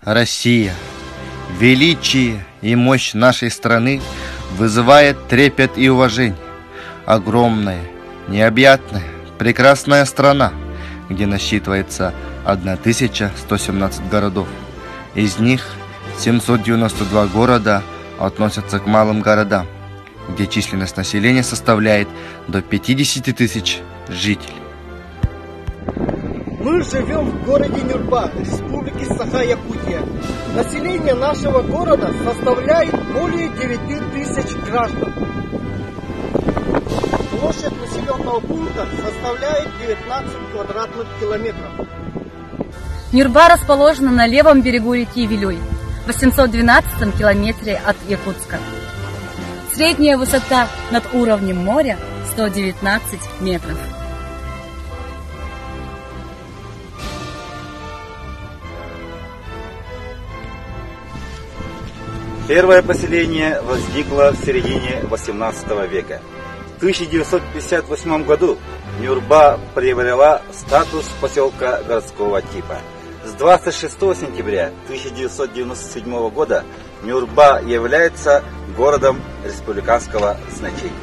Россия, величие и мощь нашей страны вызывает трепет и уважение. Огромная, необъятная, прекрасная страна, где насчитывается 1117 городов. Из них 792 города относятся к малым городам, где численность населения составляет до 50 тысяч жителей. Мы живем в городе Нюрба, республике Саха-Якутия. Население нашего города составляет более 9 тысяч граждан. Площадь населенного пункта составляет 19 квадратных километров. Нюрба расположена на левом берегу реки Вилюй, в 812 километре от Якутска. Средняя высота над уровнем моря 119 метров. Первое поселение возникло в середине XVIII века. В 1958 году Нюрба приобрела статус поселка городского типа. С 26 сентября 1997 года Нюрба является городом республиканского значения.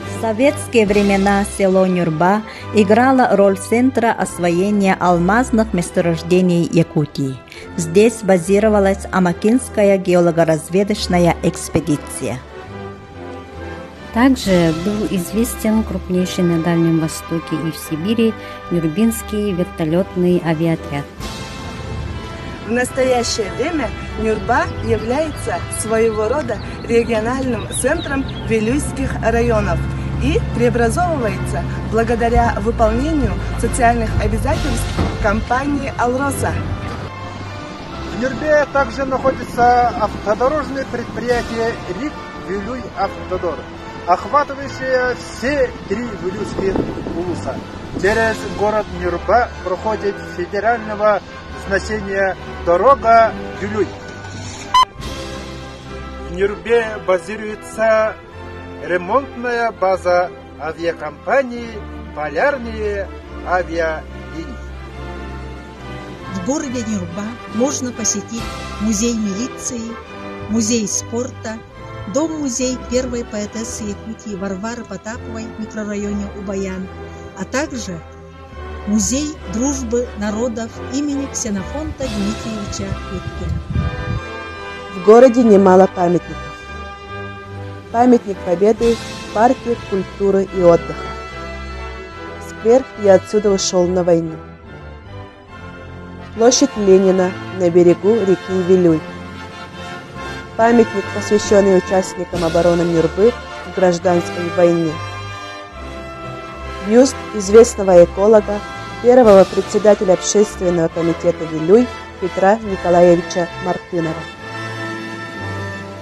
В советские времена село Нюрба играло роль центра освоения алмазных месторождений Якутии. Здесь базировалась Амакинская геолого-разведочная экспедиция. Также был известен крупнейший на Дальнем Востоке и в Сибири Нюрбинский вертолетный авиаотряд. В настоящее время Нюрба является своего рода региональным центром Вилюйских районов и преобразовывается благодаря выполнению социальных обязательств компании «Алроса». В Нюрбе также находится автодорожное предприятие «Рик-Вилюй-Автодор», охватывающее все 3 вилюйских улуса. Через город Нюрба проходит федерального значения дорога Вилюй. В Нюрбе базируется ремонтная база авиакомпании «Полярные авиалинии». В городе Нюрба можно посетить музей милиции, музей спорта, дом-музей первой поэтессы Якутии Варвары Потаповой в микрорайоне Убаян, а также музей дружбы народов имени Ксенофонта Дмитриевича Уткина. В городе немало памятников. Памятник Победы в парке культуры и отдыха. Сквер «Я отсюда ушел на войну». Площадь Ленина на берегу реки Вилюй. Памятник, посвященный участникам обороны Нюрбы в гражданской войне. Бюст известного эколога, первого председателя общественного комитета Вилюй Петра Николаевича Мартынова.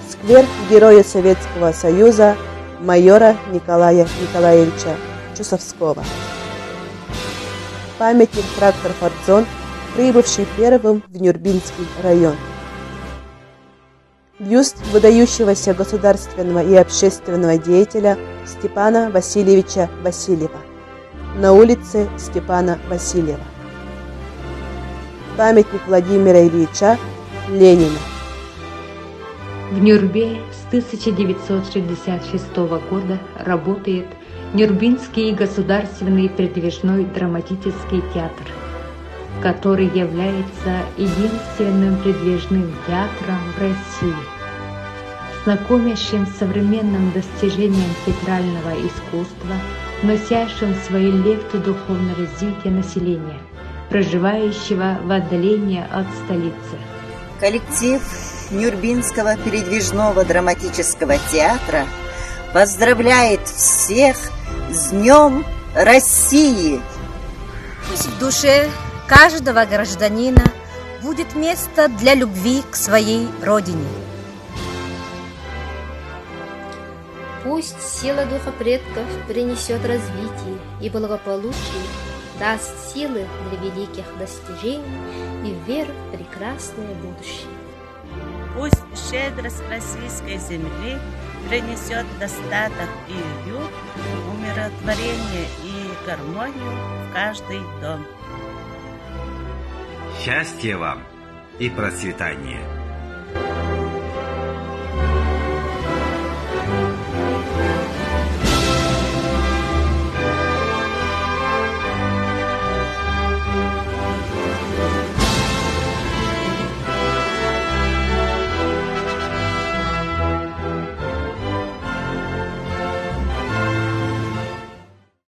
Сквер Героя Советского Союза майора Николая Николаевича Чусовского. Памятник трактор «Фордзон», прибывший первым в Нюрбинский район. Бюст выдающегося государственного и общественного деятеля Степана Васильевича Васильева на улице Степана Васильева. Памятник Владимира Ильича Ленина. В Нюрбе с 1966 года работает Нюрбинский государственный передвижной драматический театр, который является единственным передвижным театром в России, знакомящим с современным достижением театрального искусства, вносящим свои лепты духовного развития населения, проживающего в отдалении от столицы. Коллектив Нюрбинского передвижного драматического театра поздравляет всех с Днем России! Пусть в душе каждого гражданина будет место для любви к своей родине. Пусть сила духа предков принесет развитие и благополучие, даст силы для великих достижений и веру в прекрасное будущее. Пусть щедрость российской земли принесет достаток и уют, умиротворение и гармонию в каждый дом. Счастья вам и процветания!